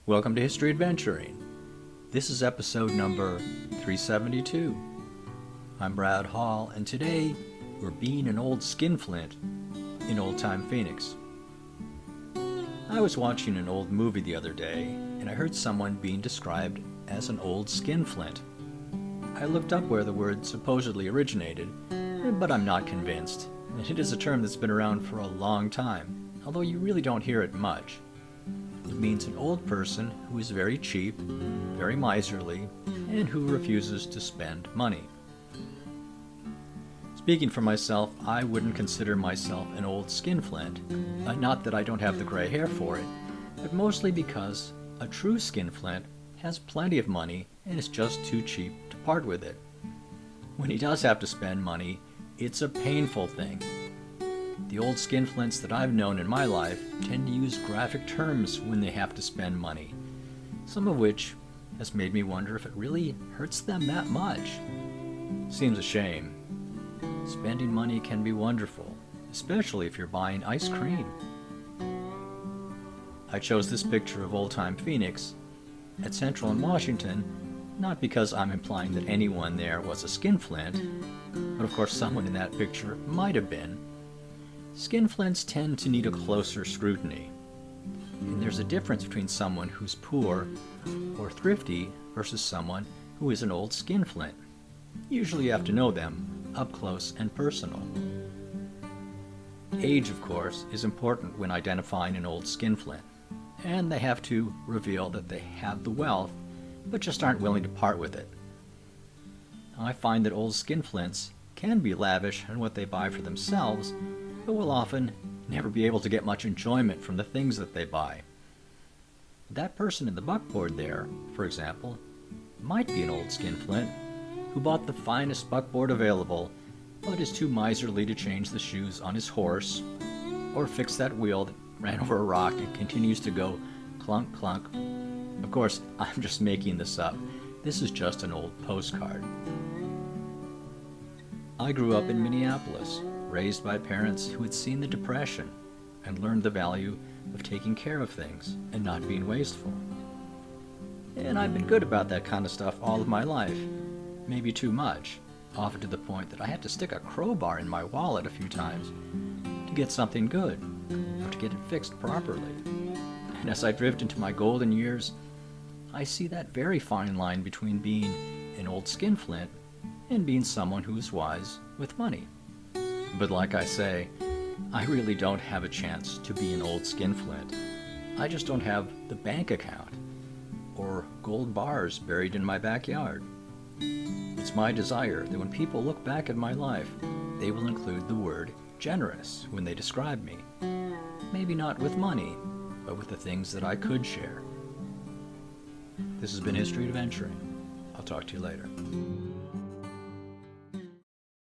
Welcome to History Adventuring. This is episode number 372. I'm Brad Hall, and today we're being an old skinflint in old-time Phoenix. I was watching an old movie the other day, and I heard someone being described as an old skinflint. I looked up where the word supposedly originated, but I'm not convinced. It is a term that's been around for a long time, although you really don't hear it much. It means an old person who is very cheap, very miserly, and who refuses to spend money. Speaking for myself, I wouldn't consider myself an old skinflint. Not that I don't have the gray hair for it, but mostly because a true skinflint has plenty of money and is just too cheap to part with it. When he does have to spend money, it's a painful thing. The old skinflints that I've known in my life tend to use graphic terms when they have to spend money, some of which has made me wonder if it really hurts them that much. Seems a shame. Spending money can be wonderful, especially if you're buying ice cream. I chose this picture of old-time Phoenix at Central in Washington, not because I'm implying that anyone there was a skinflint, but of course someone in that picture might have been. Skinflints tend to need a closer scrutiny, and there's a difference between someone who's poor or thrifty versus someone who is an old skinflint. Usually you have to know them up close and personal. Age, of course, is important when identifying an old skinflint, and they have to reveal that they have the wealth, but just aren't willing to part with it. I find that old skinflints can be lavish in what they buy for themselves, but will often never be able to get much enjoyment from the things that they buy. That person in the buckboard there, for example, might be an old skinflint who bought the finest buckboard available, but is too miserly to change the shoes on his horse, or fix that wheel that ran over a rock and continues to go clunk clunk. Of course, I'm just making this up. This is just an old postcard. I grew up in Minneapolis, raised by parents who had seen the Depression and learned the value of taking care of things and not being wasteful. And I've been good about that kind of stuff all of my life, maybe too much, often to the point that I had to stick a crowbar in my wallet a few times to get something good, or to get it fixed properly. And as I drift into my golden years, I see that very fine line between being an old skinflint and being someone who is wise with money. But like I say, I really don't have a chance to be an old skinflint. I just don't have the bank account or gold bars buried in my backyard. It's my desire that when people look back at my life, they will include the word generous when they describe me. Maybe not with money, but with the things that I could share. This has been History Adventuring. I'll talk to you later.